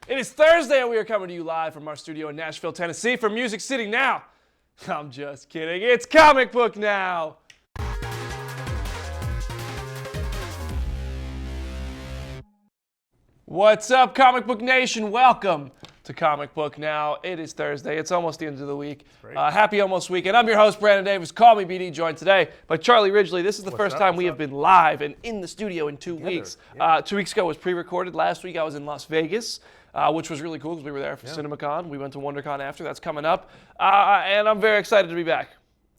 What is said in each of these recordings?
It is Thursday and we are coming to you live from our studio in Nashville, Tennessee for Music City Now. I'm just kidding. It's Comic Book Now. What's up, Comic Book Nation? Welcome to Comic Book Now. It is Thursday. It's almost the end of the week. Happy almost weekend. I'm your host, Brandon Davis. Call me BD. Joined today by Charlie Ridgely. This is the first time we have been live and in the studio in 2 weeks. Yeah. 2 weeks ago was pre-recorded. Last week I was in Las Vegas, which was really cool because we were there for CinemaCon. We went to WonderCon after. That's coming up. And I'm very excited to be back.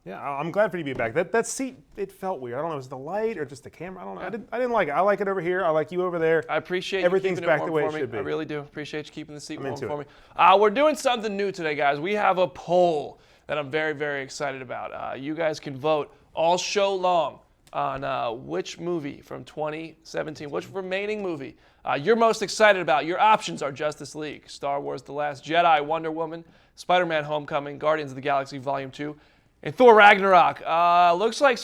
Yeah, I'm glad for you to be back. That seat, it felt weird. I don't know, was it the light or just the camera? I don't know. I didn't like it. I like it over here. I like you over there. I appreciate everything's you keeping back it the warm way for it should me. be. I really do. Appreciate you keeping the seat warm for me. it. We're doing something new today, guys. We have a poll that I'm very, very excited about. You guys can vote all show long on which movie from 2017, which remaining movie you're most excited about. Your options are Justice League, Star Wars The Last Jedi, Wonder Woman, Spider-Man Homecoming, Guardians of the Galaxy Volume 2, and Thor Ragnarok. Looks like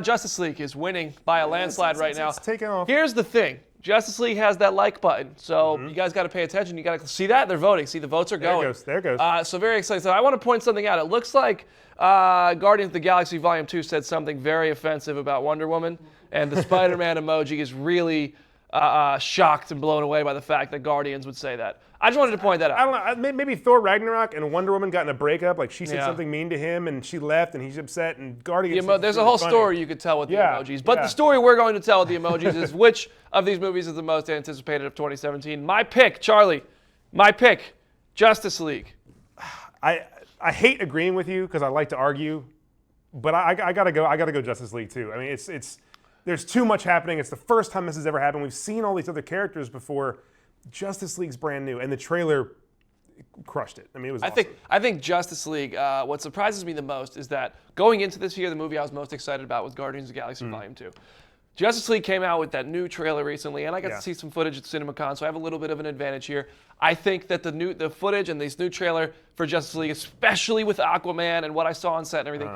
Justice League is winning by a landslide right now. It's taking off. Here's the thing. Justice League has that like button, so you guys got to pay attention. You got to see that? They're voting. See, the votes are going. There it goes. So very excited. So I want to point something out. It looks like Guardians of the Galaxy Volume 2 said something very offensive about Wonder Woman, and the Spider-Man emoji is really shocked and blown away by the fact that Guardians would say that. I just wanted to point that out. I don't know. Maybe Thor Ragnarok and Wonder Woman got in a breakup. Like she said something mean to him, and she left, and he's upset. And Guardians. There's a whole story you could tell with the emojis, but the story we're going to tell with the emojis is which of these movies is the most anticipated of 2017. My pick, Charlie. My pick, Justice League. I hate agreeing with you because I like to argue, but I gotta go Justice League too. I mean, it's there's too much happening. It's the first time this has ever happened. We've seen all these other characters before. Justice League's brand new, and the trailer crushed it. I mean, it was awesome. I think Justice League, what surprises me the most is that going into this year, the movie I was most excited about was Guardians of the Galaxy Volume 2. Justice League came out with that new trailer recently, and I got to see some footage at CinemaCon, so I have a little bit of an advantage here. I think that the footage and this new trailer for Justice League, especially with Aquaman and what I saw on set and everything,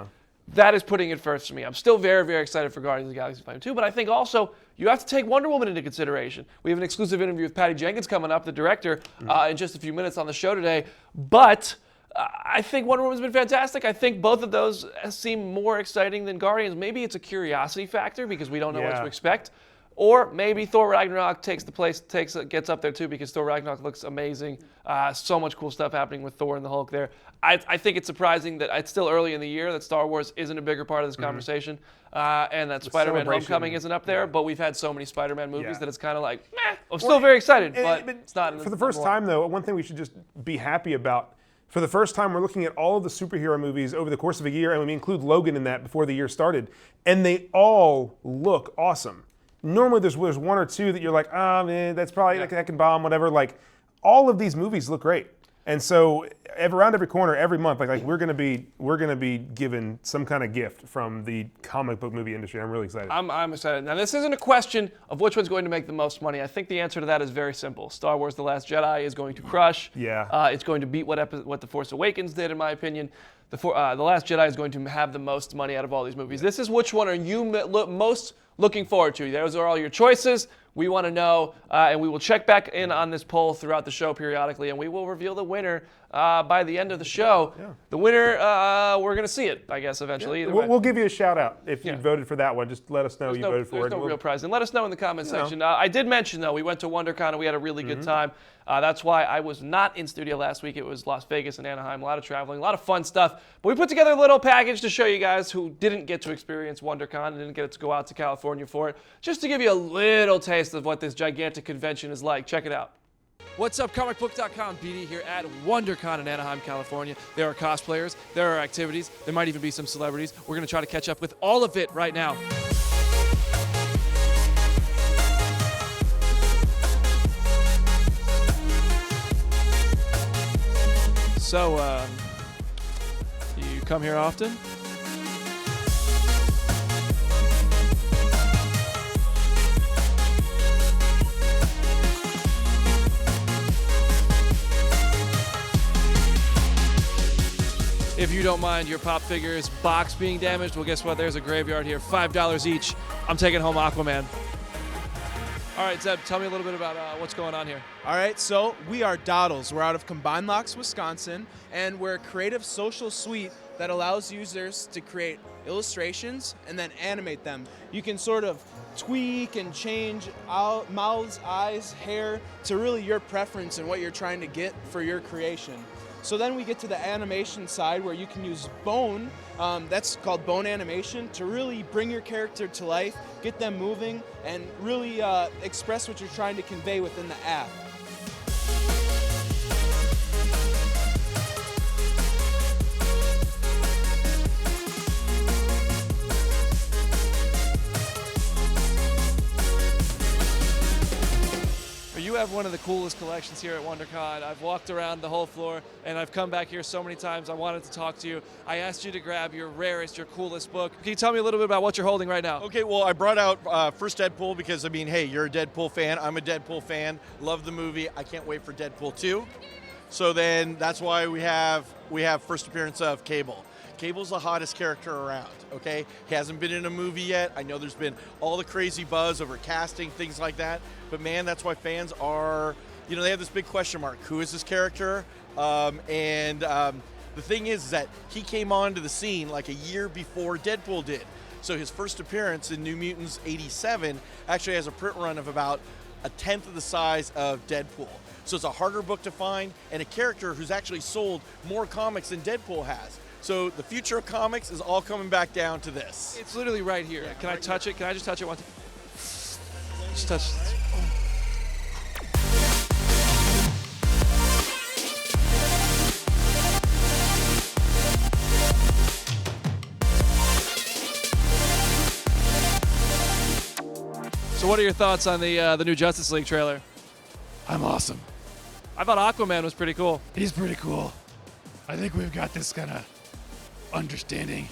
that is putting it first for me. I'm still very, very excited for Guardians of the Galaxy Volume 2, but I think also you have to take Wonder Woman into consideration. We have an exclusive interview with Patty Jenkins coming up, the director, in just a few minutes on the show today. But I think Wonder Woman's been fantastic. I think both of those seem more exciting than Guardians. Maybe it's a curiosity factor because we don't know what to expect. Or maybe Thor Ragnarok gets up there too because Thor Ragnarok looks amazing. So much cool stuff happening with Thor and the Hulk there. I think it's surprising that it's still early in the year that Star Wars isn't a bigger part of this conversation, and that Spider-Man Homecoming isn't up there. But we've had so many Spider-Man movies that it's kind of like, meh. I'm still very excited, but it's not. For the first time, though, one thing we should just be happy about. For the first time, we're looking at all of the superhero movies over the course of a year, and we include Logan in that before the year started, and they all look awesome. Normally, there's one or two that you're like, man, that's probably that can bomb, whatever. Like, all of these movies look great, and so around every corner, every month, like we're gonna be given some kind of gift from the comic book movie industry. I'm really excited. I'm excited. Now, this isn't a question of which one's going to make the most money. I think the answer to that is very simple. Star Wars: The Last Jedi is going to crush. It's going to beat what The Force Awakens did, in my opinion. The Last Jedi is going to have the most money out of all these movies. This is which one are you most looking forward to? Those are all your choices. We want to know, and we will check back in on this poll throughout the show periodically, and we will reveal the winner by the end of the show. The winner, we're going to see it, I guess, eventually. We'll give you a shout out if you voted for that one. Just let us know you voted for it. There's no real prize. And let us know in the comment section. I did mention, though, we went to WonderCon and we had a really good time. That's why I was not in studio last week. It was Las Vegas and Anaheim. A lot of traveling, a lot of fun stuff. But we put together a little package to show you guys who didn't get to experience WonderCon and didn't get to go out to California for it, just to give you a little taste of what this gigantic convention is like. Check it out. What's up, Comicbook.com? BD here at WonderCon in Anaheim, California. There are cosplayers, there are activities, there might even be some celebrities. We're going to try to catch up with all of it right now. So, you come here often? If you don't mind your pop figures box being damaged, well, guess what? There's a graveyard here. $5 each. I'm taking home Aquaman. All right, Zeb, tell me a little bit about what's going on here. All right, so we are Doddles. We're out of Combined Locks, Wisconsin, and we're a creative social suite that allows users to create illustrations and then animate them. You can sort of tweak and change out mouths, eyes, hair to really your preference and what you're trying to get for your creation. So then we get to the animation side where you can use bone, that's called bone animation, to really bring your character to life, get them moving, and really express what you're trying to convey within the app. You have one of the coolest collections here at WonderCon. I've walked around the whole floor, and I've come back here so many times. I wanted to talk to you. I asked you to grab your rarest, your coolest book. Can you tell me a little bit about what you're holding right now? Okay, well, I brought out first Deadpool because, I mean, hey, you're a Deadpool fan. I'm a Deadpool fan. Love the movie. I can't wait for Deadpool 2. So then that's why we have first appearance of Cable. Cable's the hottest character around, okay? He hasn't been in a movie yet. I know there's been all the crazy buzz over casting, things like that. But man, that's why fans are, they have this big question mark. Who is this character? The thing is that he came onto the scene like a year before Deadpool did. So his first appearance in New Mutants 87 actually has a print run of about a tenth of the size of Deadpool. So it's a harder book to find and a character who's actually sold more comics than Deadpool has. So the future of comics is all coming back down to this. It's literally right here. Yeah, Can I touch it? Can I just touch it once? Just touch it. So what are your thoughts on the new Justice League trailer? I'm awesome. I thought Aquaman was pretty cool. He's pretty cool. I think we've got this kind of understanding.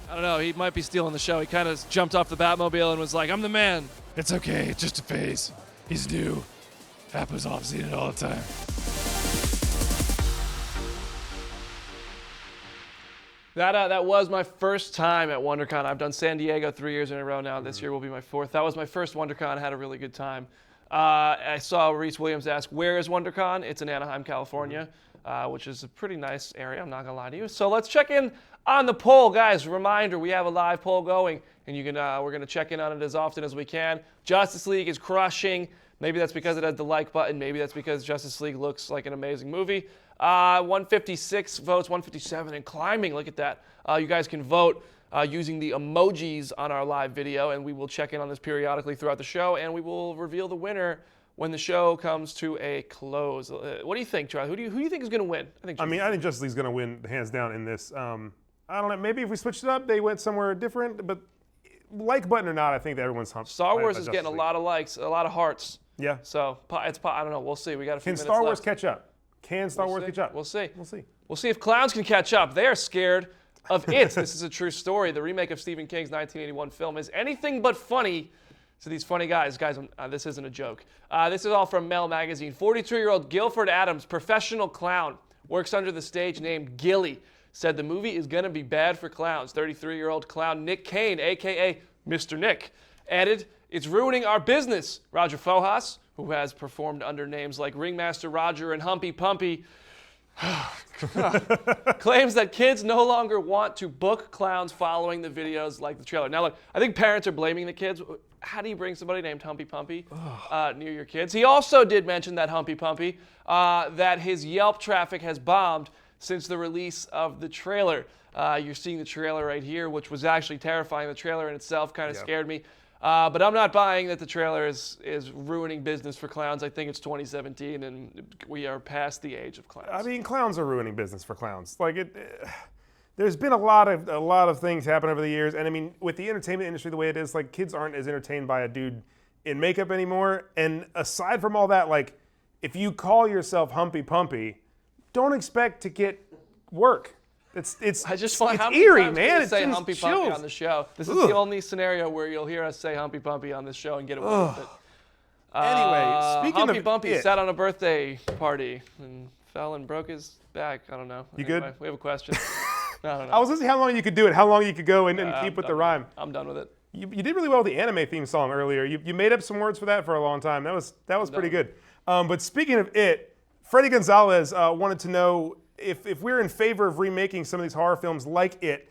I don't know, he might be stealing the show. He kind of jumped off the Batmobile and was like, I'm the man. It's okay. It's just a phase. He's new. Happens off, seen it all the time. That was my first time at WonderCon. I've done San Diego 3 years in a row now. This year will be my fourth. That was my first WonderCon. I had a really good time. I saw Reese Williams ask, where is WonderCon? It's in Anaheim, California, which is a pretty nice area. I'm not going to lie to you. So let's check in on the poll. Guys, reminder, we have a live poll going, and you can we're going to check in on it as often as we can. Justice League is crushing. Maybe that's because it has the like button. Maybe that's because Justice League looks like an amazing movie. 156 votes, 157, and climbing. Look at that. You guys can vote using the emojis on our live video, and we will check in on this periodically throughout the show, and we will reveal the winner when the show comes to a close. What do you think, Charlie? Who do you think is going to win? I think Justice League's going to win hands down in this. I don't know. Maybe if we switched it up, they went somewhere different. But like button or not, I think that everyone's humped. Star Wars is getting a lot of likes, a lot of hearts. Yeah. So I don't know. We'll see. We got a few minutes left. Can Star Wars left. catch up? Can Star Wars catch up? We'll see. We'll see. We'll see if clowns can catch up. They are scared of It. This is a true story. The remake of Stephen King's 1981 film is anything but funny to these funny guys. Guys, this isn't a joke. This is all from Mel Magazine. 42-year-old Guilford Adams, professional clown, works under the stage name Gilly, said the movie is going to be bad for clowns. 33-year-old clown Nick Kane, a.k.a. Mr. Nick, added, it's ruining our business. Roger Fojas, who has performed under names like Ringmaster Roger and Humpy Pumpy, claims that kids no longer want to book clowns following the videos like the trailer. Now, look, I think parents are blaming the kids. How do you bring somebody named Humpy Pumpy near your kids? He also did mention that Humpy Pumpy, that his Yelp traffic has bombed since the release of the trailer. You're seeing the trailer right here, which was actually terrifying. The trailer in itself kind of scared me. But I'm not buying that the trailer is ruining business for clowns. I think it's 2017, and we are past the age of clowns. I mean, clowns are ruining business for clowns. Like there's been a lot of things happen over the years, and I mean, with the entertainment industry the way it is, like kids aren't as entertained by a dude in makeup anymore. And aside from all that, like if you call yourself Humpy Pumpy, don't expect to get work. It's I just find it's eerie, man. It's say Humpy Pumpy on the show. This is the only scenario where you'll hear us say Humpy Pumpy on this show and get away with it. Anyway, speaking Humpy of Pumpy sat on a birthday party and fell and broke his back. I don't know. You anyway, good? We have a question. I don't know. I was going to see how long you could do it, how long you could go and keep with the rhyme. I'm done with it. You did really well with the anime theme song earlier. You made up some words for that for a long time. That was pretty good. But speaking of it, Freddie Gonzalez wanted to know if we're in favor of remaking some of these horror films like It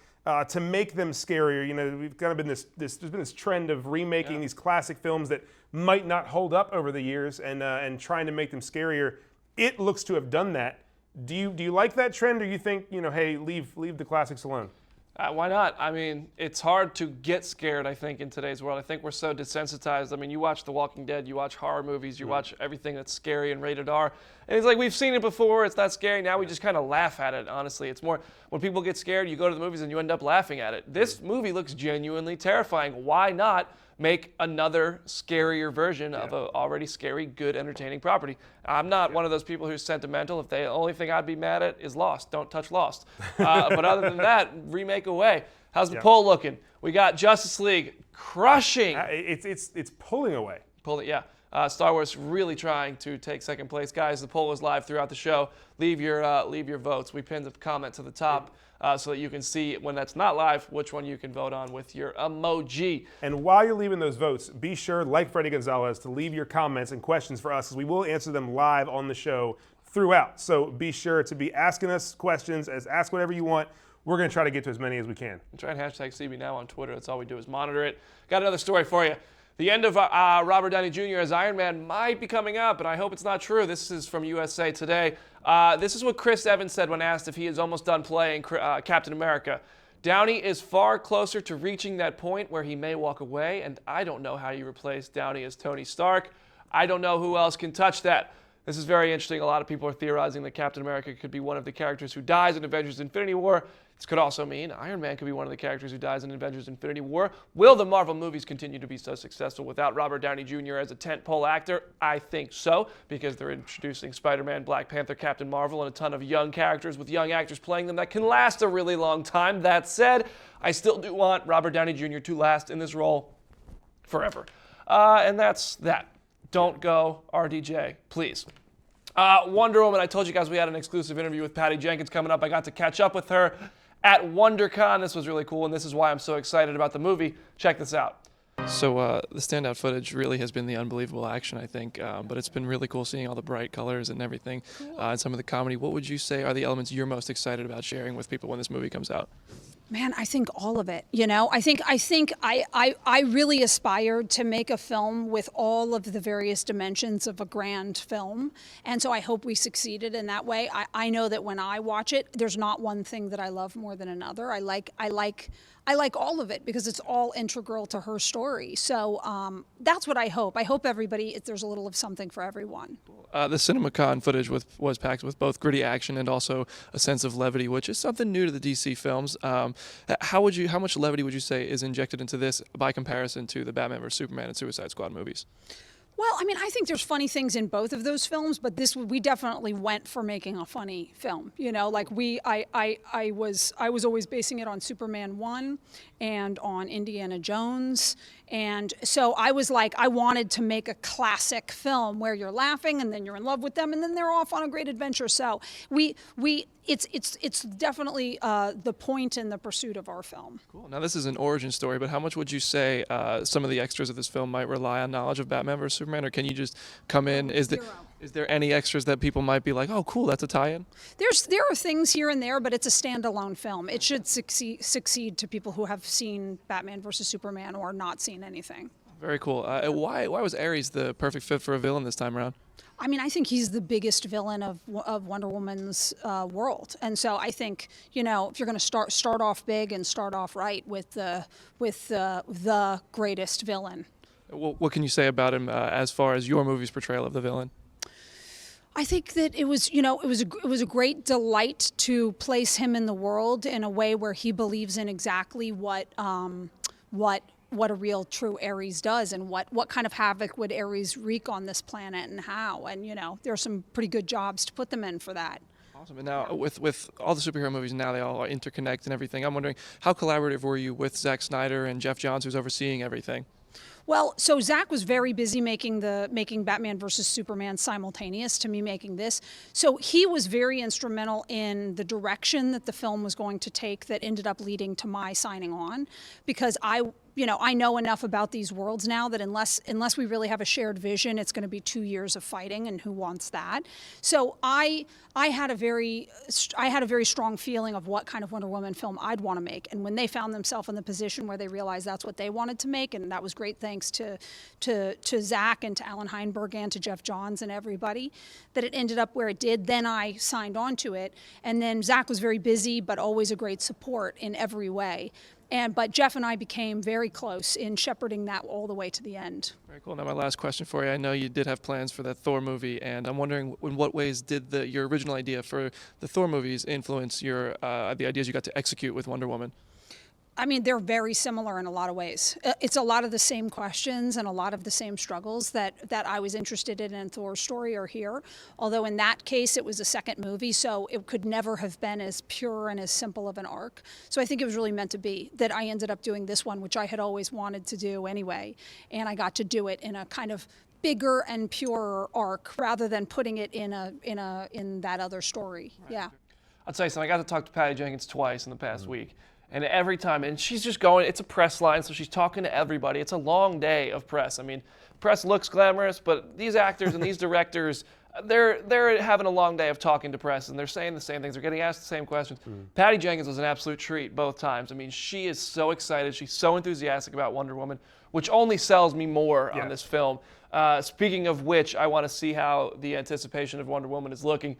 to make them scarier. You know, we've kind of been there's been this trend of remaking these classic films that might not hold up over the years and trying to make them scarier. It looks to have done that. Do you like that trend, or you think, hey, leave the classics alone? Why not? I mean, it's hard to get scared, I think, in today's world. I think we're so desensitized. I mean, you watch The Walking Dead, you watch horror movies, you watch everything that's scary and rated R. And it's like, we've seen it before, it's not scary. Now we just kind of laugh at it, honestly. It's more, when people get scared, you go to the movies and you end up laughing at it. This movie looks genuinely terrifying. Why not make another scarier version of an already scary, good, entertaining property? I'm not one of those people who's sentimental. If the only thing I'd be mad at is Lost. Don't touch Lost. But other than that, remake away. How's the poll looking? We got Justice League crushing. It's pulling away. Star Wars really trying to take second place. Guys, the poll is live throughout the show. Leave your votes. We pinned a comment to the top so that you can see when that's not live which one you can vote on with your emoji. And while you're leaving those votes, be sure, like Freddie Gonzalez, to leave your comments and questions for us, as we will answer them live on the show throughout. So be sure to be asking us questions, ask whatever you want. We're going to try to get to as many as we can. Try and hashtag CBNow on Twitter. That's all we do is monitor it. Got another story for you. The end of Robert Downey Jr. as Iron Man might be coming up, and I hope it's not true. This is from USA Today. This is what Chris Evans said when asked if he is almost done playing Captain America. Downey is far closer to reaching that point where he may walk away, and I don't know how you replace Downey as Tony Stark. I don't know who else can touch that. This is very interesting. A lot of people are theorizing that Captain America could be one of the characters who dies in Avengers Infinity War. This could also mean Iron Man could be one of the characters who dies in Avengers Infinity War. Will the Marvel movies continue to be so successful without Robert Downey Jr. as a tentpole actor? I think so, because they're introducing Spider-Man, Black Panther, Captain Marvel, and a ton of young characters with young actors playing them that can last a really long time. That said, I still do want Robert Downey Jr. to last in this role forever. And that's that. Don't go RDJ, please. Wonder Woman, I told you guys we had an exclusive interview with Patty Jenkins coming up. I got to catch up with her at WonderCon. This was really cool, and this is why I'm so excited about the movie. Check this out. So the standout footage really has been the unbelievable action, I think, but it's been really cool seeing all the bright colors and everything, and some of the comedy. What would you say are the elements you're most excited about sharing with people when this movie comes out? Man, I think all of it. I think I really aspired to make a film with all of the various dimensions of a grand film, and so I hope we succeeded in that way. I know that when I watch it, there's not one thing that I love more than another. I like all of it because it's all integral to her story. So that's what I hope. I hope there's a little of something for everyone. The CinemaCon footage was packed with both gritty action and also a sense of levity, which is something new to the DC films. How much levity would you say is injected into this by comparison to the Batman vs Superman and Suicide Squad movies? Well, I mean, I think there's funny things in both of those films, but we definitely went for making a funny film. I was always basing it on Superman 1 and on Indiana Jones. And so I was like, I wanted to make a classic film where you're laughing and then you're in love with them and then they're off on a great adventure. So it's definitely the point in the pursuit of our film. Cool. Now this is an origin story, but how much would you say some of the extras of this film might rely on knowledge of Batman vs Superman, or can you just come in? Is there any extras that people might be like, oh, cool, that's a tie-in? There are things here and there, but it's a standalone film. It should succeed to people who have seen Batman vs Superman or not seen anything. Very cool. Why was Ares the perfect fit for a villain this time around? I mean, I think he's the biggest villain of Wonder Woman's world, and so I think if you're going to start off big and start off right with the greatest villain. What can you say about him as far as your movie's portrayal of the villain? I think that it was a great delight to place him in the world in a way where he believes in exactly what a real true Ares does, and what kind of havoc would Ares wreak on this planet and how. And there are some pretty good jobs to put them in for that. Awesome. And now with all the superhero movies now, they all interconnect and everything. I'm wondering, how collaborative were you with Zack Snyder and Jeff Johns, who's overseeing everything? Well, so Zach was very busy making Batman versus Superman simultaneous to me making this. So he was very instrumental in the direction that the film was going to take that ended up leading to my signing on, because I know enough about these worlds now that unless we really have a shared vision, it's going to be 2 years of fighting, and who wants that? So I had a very strong feeling of what kind of Wonder Woman film I'd want to make, and when they found themselves in the position where they realized that's what they wanted to make, and that was great thanks to Zach and to Alan Heinberg and to Jeff Johns and everybody, that it ended up where it did. Then I signed on to it, and then Zach was very busy, but always a great support in every way. But Jeff and I became very close in shepherding that all the way to the end. Very cool. Now my last question for you. I know you did have plans for that Thor movie, and I'm wondering in what ways did your original idea for the Thor movies influence the ideas you got to execute with Wonder Woman? I mean, they're very similar in a lot of ways. It's a lot of the same questions and a lot of the same struggles that I was interested in Thor's story are here. Although in that case, it was a second movie, so it could never have been as pure and as simple of an arc. So I think it was really meant to be that I ended up doing this one, which I had always wanted to do anyway. And I got to do it in a kind of bigger and purer arc rather than putting it in that other story. Right. Yeah. I'll tell you something. I got to talk to Patty Jenkins twice in the past week. And every time, and she's just going, it's a press line, so she's talking to everybody. It's a long day of press. I mean, press looks glamorous, but these actors and these directors, they're having a long day of talking to press, and they're saying the same things. They're getting asked the same questions. Patty Jenkins was an absolute treat both times. I mean, she is so excited. She's so enthusiastic about Wonder Woman, which only sells me more on this film. Speaking of which, I want to see how the anticipation of Wonder Woman is looking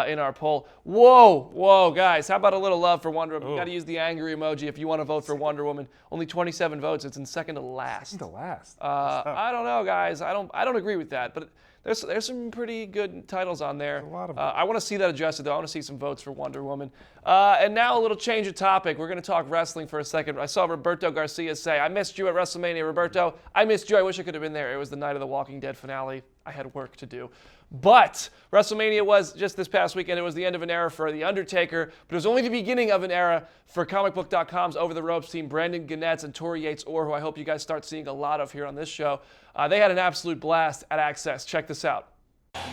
in our poll. Whoa, guys, how about a little love for Wonder Woman? You got to use the angry emoji if you want to vote for Wonder Woman. Only 27 votes. It's in second to last. Second to last. I don't know, guys. I don't agree with that, but there's some pretty good titles on there. A lot of I want to see that adjusted, though. I want to see some votes for Wonder Woman. And now a little change of topic. We're going to talk wrestling for a second. I saw Roberto Garcia say, "I missed you at WrestleMania, Roberto. I missed you. I wish I could have been there. It was the night of the Walking Dead finale. I had work to do." But WrestleMania was just this past weekend. It was the end of an era for The Undertaker, but it was only the beginning of an era for Comicbook.com's Over the Ropes team, Brandon Ganetz and Tori Yates-Orr, who I hope you guys start seeing a lot of here on this show. They had an absolute blast at Axxess. Check this out.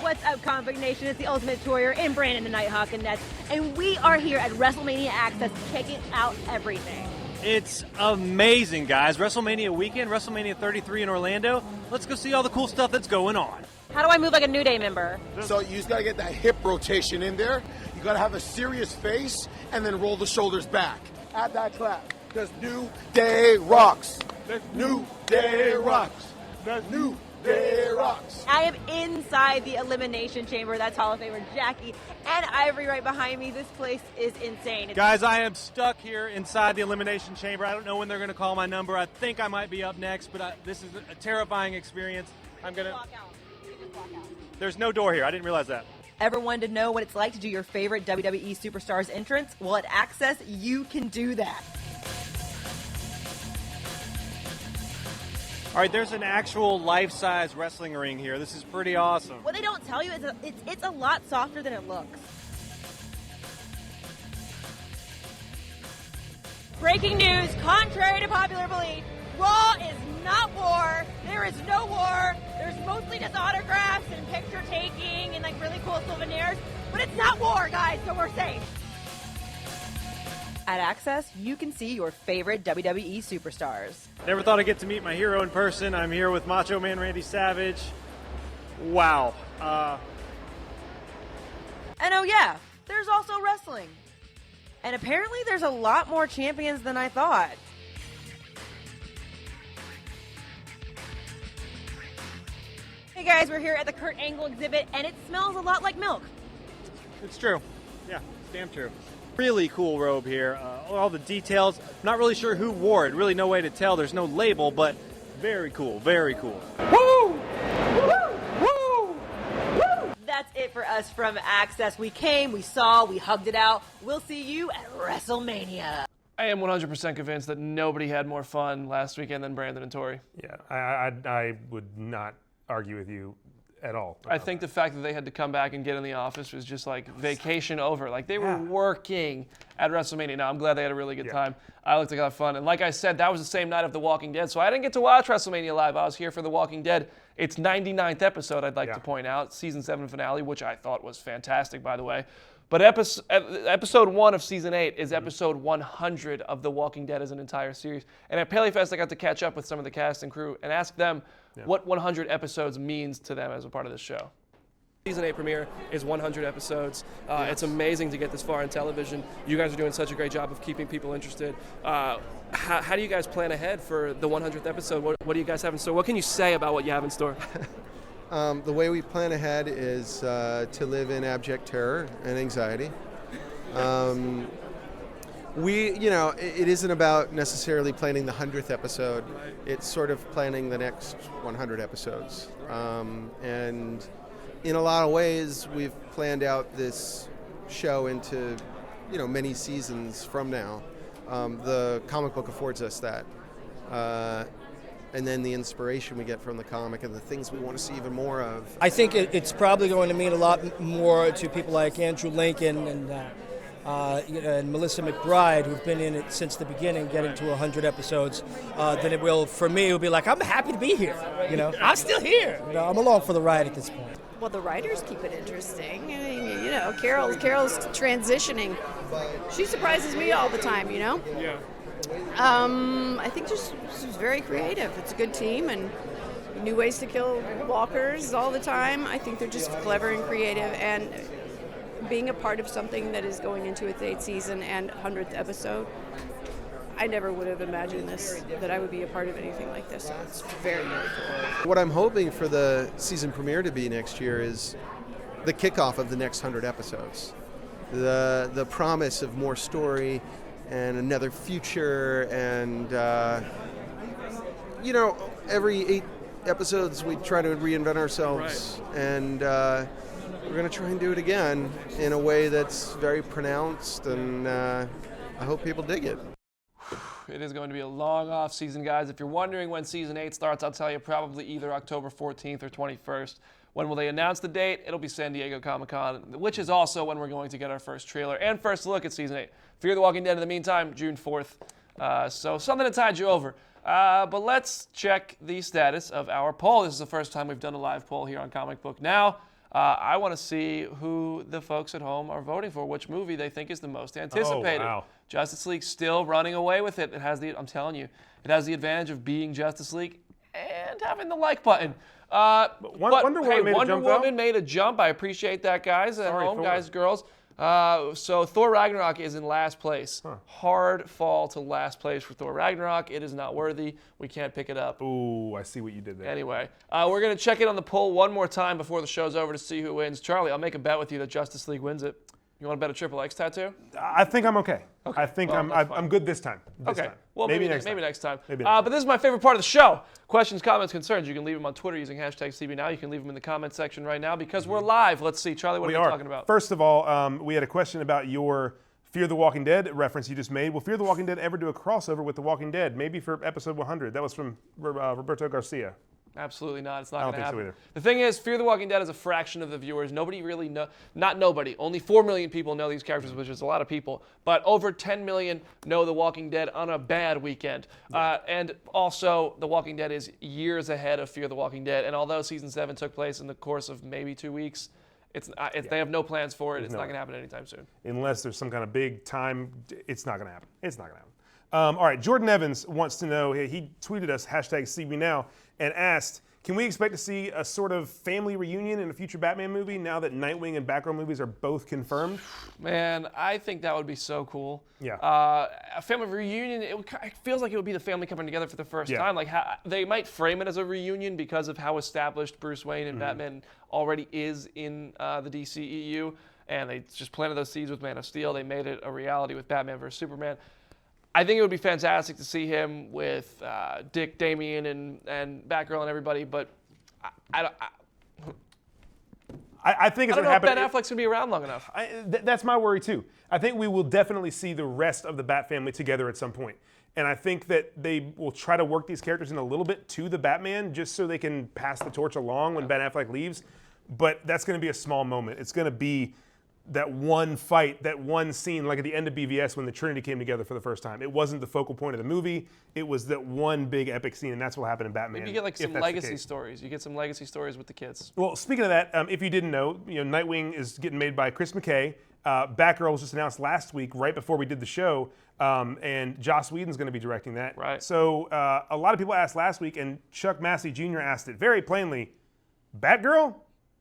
What's up, Comic Book Nation? It's the Ultimate Tourier and Brandon the Nighthawk Ganetz, and we are here at WrestleMania Axxess checking out everything. It's amazing, guys. WrestleMania weekend, WrestleMania 33 in Orlando. Let's go see all the cool stuff that's going on. How do I move like a New Day member? So you just gotta get that hip rotation in there. You gotta have a serious face and then roll the shoulders back. Add that clap. Because New Day rocks. New Day rocks. New Day rocks. I am inside the Elimination Chamber. That's Hall of Famer Jackie and Ivory right behind me. This place is insane. Guys, I am stuck here inside the Elimination Chamber. I don't know when they're going to call my number. I think I might be up next, but this is a terrifying experience. I'm going to... Walk out. You just walk out. There's no door here. I didn't realize that. Ever wanted to know what it's like to do your favorite WWE superstars entrance? Well, at Axxess, you can do that. All right, there's an actual life-size wrestling ring here. This is pretty awesome. What they don't tell you is it's a lot softer than it looks. Breaking news, contrary to popular belief, Raw is not war. There is no war. There's mostly just autographs and picture taking and like really cool souvenirs, but it's not war, guys, so we're safe. At Axxess, you can see your favorite WWE superstars. Never thought I'd get to meet my hero in person. I'm here with Macho Man Randy Savage. Wow. And oh yeah, there's also wrestling. And apparently there's a lot more champions than I thought. Hey guys, we're here at the Kurt Angle exhibit, and it smells a lot like milk. It's true. Yeah, it's damn true. Really cool robe here. All the details. Not really sure who wore it. Really no way to tell. There's no label, but very cool. Very cool. Woo! Woo! Woo! Woo! That's it for us from Axxess. We came, we saw, we hugged it out. We'll see you at WrestleMania. I am 100% convinced that nobody had more fun last weekend than Brandon and Tori. Yeah, I would not argue with you at all. I think the fact that they had to come back and get in the office was just like vacation over. Like they were working at WrestleMania. Now I'm glad they had a really good time. I looked like a lot of fun. And like I said, that was the same night of The Walking Dead. So I didn't get to watch WrestleMania live. I was here for The Walking Dead. It's 99th episode, I'd like to point out. Season 7 finale, which I thought was fantastic, by the way. But episode 1 of season 8 is episode 100 of The Walking Dead as an entire series. And at PaleyFest, I got to catch up with some of the cast and crew and ask them what 100 episodes means to them as a part of this show. Season 8 premiere is 100 episodes. It's amazing to get this far in television. You guys are doing such a great job of keeping people interested. How do you guys plan ahead for the 100th episode? What do you guys have in store? What can you say about what you have in store? The way we plan ahead is to live in abject terror and anxiety. It isn't about necessarily planning the 100th episode. It's sort of planning the next 100 episodes. And in a lot of ways, we've planned out this show into, many seasons from now. The comic book affords us that. And then the inspiration we get from the comic and the things we want to see even more of. I think it's probably going to mean a lot more to people like Andrew Lincoln and Melissa McBride, who've been in it since the beginning, getting to 100 episodes, than it will for me. It'll be like, I'm happy to be here. I'm still here. I'm along for the ride at this point. Well, the writers keep it interesting. I mean, Carol's transitioning. She surprises me all the time. Yeah. I think just it's very creative. It's a good team and new ways to kill walkers all the time. I think they're just clever and creative, and being a part of something that is going into its 8th season and 100th episode, I never would have imagined that I would be a part of anything like this. So it's very, very cool. What I'm hoping for the season premiere to be next year is the kickoff of the next 100 episodes. The promise of more story and another future, and every 8 episodes we try to reinvent ourselves, and we're going to try and do it again in a way that's very pronounced, and I hope people dig it. It is going to be a long off season, guys. If you're wondering when season 8 starts, I'll tell you probably either October 14th or 21st. When will they announce the date? It'll be San Diego Comic-Con, which is also when we're going to get our first trailer and first look at season 8. Fear the Walking Dead in the meantime, June 4th. So something to tide you over. But let's check the status of our poll. This is the first time we've done a live poll here on Comic Book Now. I want to see who the folks at home are voting for, which movie they think is the most anticipated. Oh, wow. Justice League still running away with it. I'm telling you, it has the advantage of being Justice League and having the like button. Wonder Woman made a jump. I appreciate that, guys at home, guys, girls. So Thor Ragnarok is in last place. Hard fall to last place for Thor Ragnarok. It is not worthy. We can't pick it up. Ooh, I see what you did there. Anyway, we're going to check in on the poll one more time before the show's over to see who wins. Charlie, I'll make a bet with you that Justice League wins it. You want to bet a Triple X tattoo? I think I'm okay. I think I'm good this time. Well, maybe next time. Maybe but this is my favorite part of the show. Questions, comments, concerns. You can leave them on Twitter using #CBNow. You can leave them in the comment section right now because we're live. Let's see. Charlie, what are we talking about? First of all, we had a question about your Fear the Walking Dead reference you just made. Will Fear the Walking Dead ever do a crossover with The Walking Dead? Maybe for episode 100. That was from Roberto Garcia. Absolutely not. It's not going to happen. I don't think so either. The thing is, Fear the Walking Dead is a fraction of the viewers. Nobody really not nobody. Only 4 million people know these characters, which is a lot of people. But over 10 million know The Walking Dead on a bad weekend. And also, The Walking Dead is years ahead of Fear the Walking Dead. And although season 7 took place in the course of maybe 2 weeks, they have no plans for it. It's not going to happen anytime soon. Unless there's some kind of big time, it's not going to happen. It's not going to happen. All right, Jordan Evans wants to know, he tweeted us, #CBNow, and asked, can we expect to see a sort of family reunion in a future Batman movie now that Nightwing and Batgirl movies are both confirmed? Man, I think that would be so cool. Yeah. A family reunion, it feels like it would be the family coming together for the first time. Like they might frame it as a reunion because of how established Bruce Wayne and Batman already is in the DCEU, and they just planted those seeds with Man of Steel. They made it a reality with Batman vs. Superman. I think it would be fantastic to see him with Dick, Damian, and Batgirl and everybody, but I think it's going to happen. I don't know if Ben Affleck's going to be around long enough. That's my worry too. I think we will definitely see the rest of the Bat family together at some point. And I think that they will try to work these characters in a little bit to the Batman just so they can pass the torch along when Ben Affleck leaves. But that's going to be a small moment. It's going to be that one fight, that one scene, like at the end of BVS when the Trinity came together for the first time. It wasn't the focal point of the movie. It was that one big epic scene, and that's what happened in Batman. Maybe you get like some legacy stories. You get some legacy stories with the kids. Well, speaking of that, if you didn't know, Nightwing is getting made by Chris McKay. Batgirl was just announced last week, right before we did the show, and Joss Whedon's going to be directing that. Right. So a lot of people asked last week, and Chuck Massey Jr. asked it very plainly, Batgirl?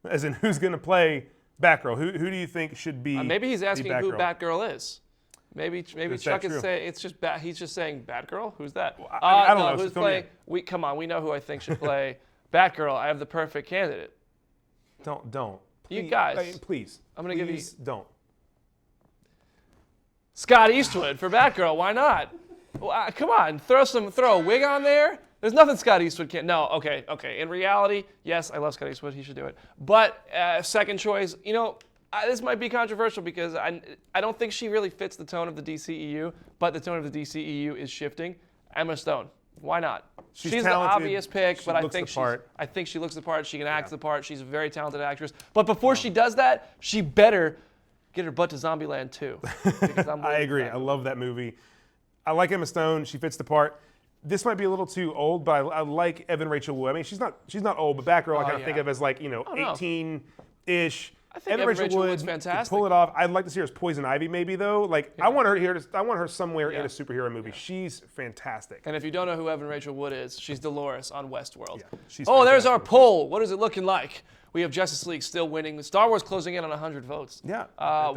As in, who's going to play Batgirl? Who do you think should be? Maybe he's asking who Batgirl is. Maybe Chuck is saying it's just he's just saying Batgirl. Who's that? Well, I don't know. Who's playing? Come on. We know who I think should play Batgirl. I have the perfect candidate. Don't. You Please, guys. please. I'm gonna give you. Don't. Scott Eastwood for Batgirl. Why not? Well, come on. Throw a wig on there. There's nothing Scott Eastwood can't. No. Okay. In reality, yes, I love Scott Eastwood. He should do it. But second choice. This might be controversial because I don't think she really fits the tone of the DCEU, but the tone of the DCEU is shifting. Emma Stone. Why not? She's the obvious pick, but I think she looks the part. She can act the part. She's a very talented actress. But before she does that, she better get her butt to Zombieland 2. I agree. I love that movie. I like Emma Stone. She fits the part. This might be a little too old, but I like Evan Rachel Wood. I mean, she's not old, but Batgirl I kind of think of as 18-ish. I think Evan Rachel Wood's fantastic. Pull it off. I'd like to see her as Poison Ivy, maybe though. I want her here. I want her somewhere in a superhero movie. Yeah. She's fantastic. And if you don't know who Evan Rachel Wood is, she's Dolores on Westworld. Yeah, she's there's our poll. What is it looking like? We have Justice League still winning. Star Wars closing in on 100 votes. Yeah.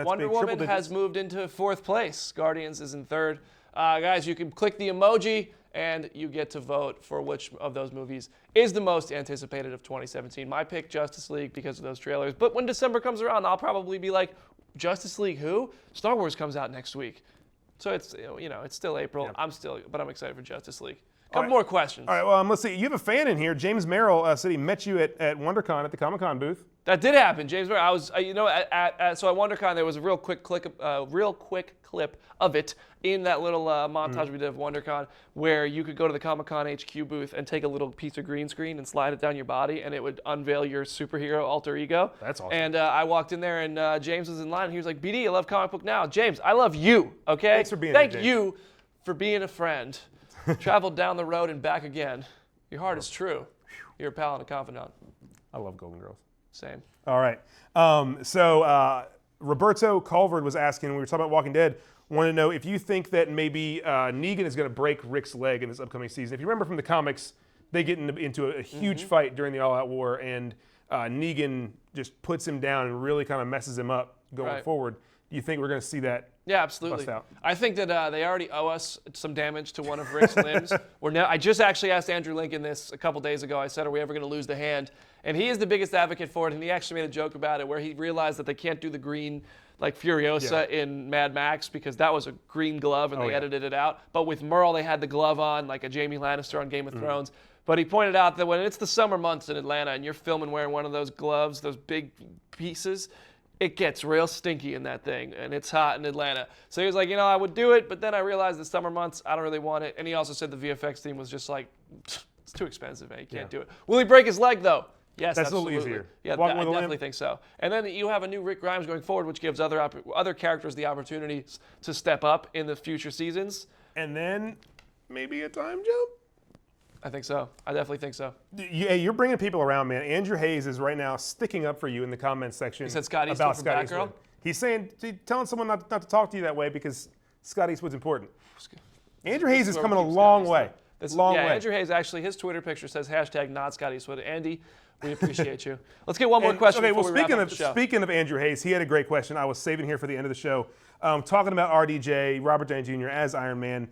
Wonder Woman has moved into 4th place. Guardians is in 3rd. Guys, you can click the emoji and you get to vote for which of those movies is the most anticipated of 2017. My pick, Justice League, because of those trailers. But when December comes around, I'll probably be like, Justice League who? Star Wars comes out next week. So it's still April. Yeah. But I'm excited for Justice League. Couple more questions. All right, well, let's see. You have a fan in here. James Merrill said he met you at WonderCon at the Comic-Con booth. That did happen, James Merrill. I was, so at WonderCon there was a real quick clip of it in that little montage we did of WonderCon, where you could go to the Comic-Con HQ booth and take a little piece of green screen and slide it down your body, and it would unveil your superhero alter ego. That's awesome. And I walked in there, and James was in line, and he was like, "BD, I love Comic Book Now." James, I love you. Okay. Thanks for being here, James. Thank you for being a friend. Traveled down the road and back again. Your heart is true. You're a pal and a confidant. I love Golden Girls. Same. All right. So Roberto Culverd was asking, when we were talking about Walking Dead, wanted to know if you think that maybe Negan is going to break Rick's leg in this upcoming season. If you remember from the comics, they get into a huge fight during the All-Out War, and Negan just puts him down and really kind of messes him up going forward. Do you think we're going to see that? Yeah, absolutely. I think that they already owe us some damage to one of Rick's limbs. I just actually asked Andrew Lincoln this a couple days ago. I said, are we ever going to lose the hand? And he is the biggest advocate for it, and he actually made a joke about it where he realized that they can't do the green like Furiosa in Mad Max because that was a green glove and they edited it out. But with Merle, they had the glove on like a Jaime Lannister on Game of Thrones. But he pointed out that when it's the summer months in Atlanta and you're filming wearing one of those gloves, those big pieces, it gets real stinky in that thing, and it's hot in Atlanta. So he was like, I would do it, but then I realized the summer months, I don't really want it. And he also said the VFX team was just like, it's too expensive, man. You can't do it. Will he break his leg, though? Yes, that's absolutely. A little easier. Yeah, I definitely think so. And then you have a new Rick Grimes going forward, which gives other characters the opportunities to step up in the future seasons. And then maybe a time jump? I think so. I definitely think so. You're bringing people around, man. Andrew Hayes is right now sticking up for you in the comments section. He said Scott Eastwood about Scott Eastwood. He's saying, telling someone not to talk to you that way because Scott Eastwood's important. Andrew Hayes is coming a long way. Andrew Hayes, actually, his Twitter picture says # not Scott Eastwood. Andy, we appreciate you. Let's get one more question before we wrap up the show. Speaking of Andrew Hayes, he had a great question I was saving here for the end of the show. Talking about RDJ, Robert Downey Jr. as Iron Man.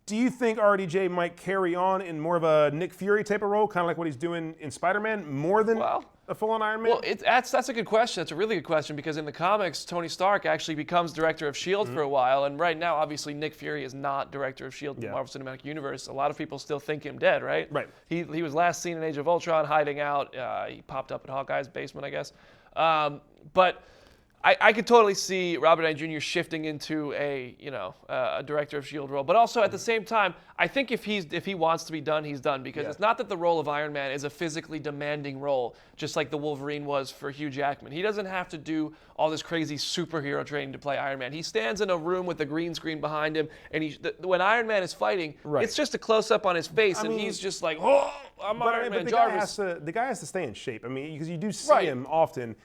Do you think RDJ might carry on in more of a Nick Fury type of role, kind of like what he's doing in Spider-Man, more than a full-on Iron Man? Well, that's a good question. That's a really good question because in the comics, Tony Stark actually becomes director of S.H.I.E.L.D. for a while, and right now, obviously, Nick Fury is not director of S.H.I.E.L.D. in the Marvel Cinematic Universe. A lot of people still think him dead, right? Right. He was last seen in Age of Ultron hiding out. He popped up at Hawkeye's basement, I guess. But I could totally see Robert Downey Jr. shifting into a director of S.H.I.E.L.D. role, but also at the same time, I think if he wants to be done, he's done, because it's not that the role of Iron Man is a physically demanding role, just like the Wolverine was for Hugh Jackman. He doesn't have to do all this crazy superhero training to play Iron Man. He stands in a room with a green screen behind him, and when Iron Man is fighting, it's just a close up on his face, and he's just like, oh, I'm Iron Man. The guy has to stay in shape. I mean, because you do see him often.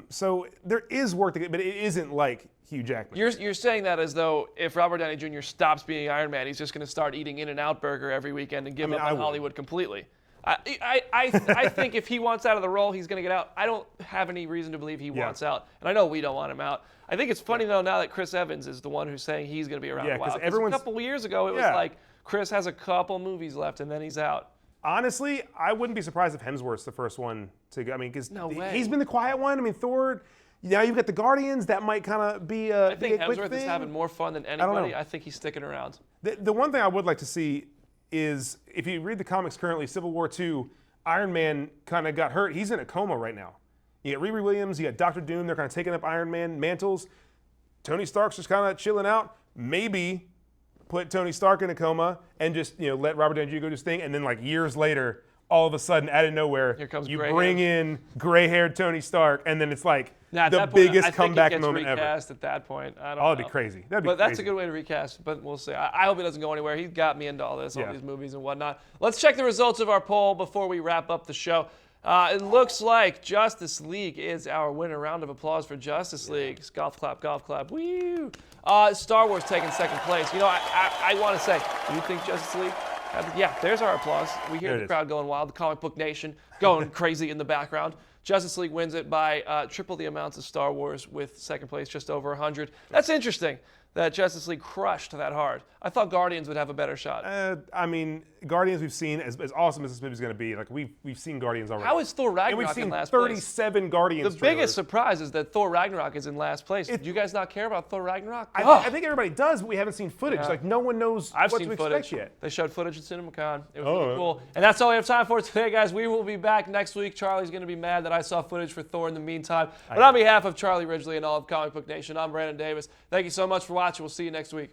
So there is work to get, but it isn't like Hugh Jackman. You're saying that as though if Robert Downey Jr. stops being Iron Man, he's just going to start eating In-N-Out Burger every weekend and give up on Hollywood completely. I think if he wants out of the role, he's going to get out. I don't have any reason to believe he wants out, and I know we don't want him out. I think it's funny though now that Chris Evans is the one who's saying he's going to be around a while. Because a couple of years ago it was like Chris has a couple movies left and then he's out. Honestly, I wouldn't be surprised if Hemsworth's the first one to go. I mean, because he's been the quiet one. I mean, Thor. Now you've got the Guardians. That might kind of be a I think be a quick Hemsworth thing. is having more fun than anybody. I think he's sticking around. The one thing I would like to see is, if you read the comics currently, Civil War II, Iron Man kind of got hurt. He's in a coma right now. You got Riri Williams, you got Dr. Doom. They're kind of taking up Iron Man mantles. Tony Stark's just kind of chilling out. Maybe put Tony Stark in a coma and just let Robert Downey Jr. go do his thing, and then like years later, all of a sudden, out of nowhere, you bring in gray-haired Tony Stark, and then it's like the biggest comeback moment ever. Recast at that point. I don't know. That'd be crazy. But that's a good way to recast. But we'll see. I hope it doesn't go anywhere. He's got me into all this, all these movies and whatnot. Let's check the results of our poll before we wrap up the show. It looks like Justice League is our winner. Round of applause for Justice League. Golf clap, golf clap. Woo! Star Wars taking second place. I want to say, do you think Justice League? Yeah, there's our applause. We hear the crowd going wild. The Comic Book Nation going crazy in the background. Justice League wins it by triple the amounts of Star Wars, with second place just over 100. That's interesting that Justice League crushed that hard. I thought Guardians would have a better shot. I mean, Guardians we've seen, as awesome as this movie's going to be, like we've seen Guardians already. How is Thor Ragnarok in last place? And we've seen 37 Guardians The biggest surprise is that Thor Ragnarok is in last place. Do you guys not care about Thor Ragnarok? I think everybody does, but we haven't seen footage. Like no one knows what to expect yet. They showed footage at CinemaCon. It was really cool. And that's all we have time for today, guys. We will be back next week. Charlie's going to be mad that I saw footage for Thor in the meantime. But on behalf of Charlie Ridgely and all of Comic Book Nation, I'm Brandon Davis. Thank you so much for watching. We'll see you next week.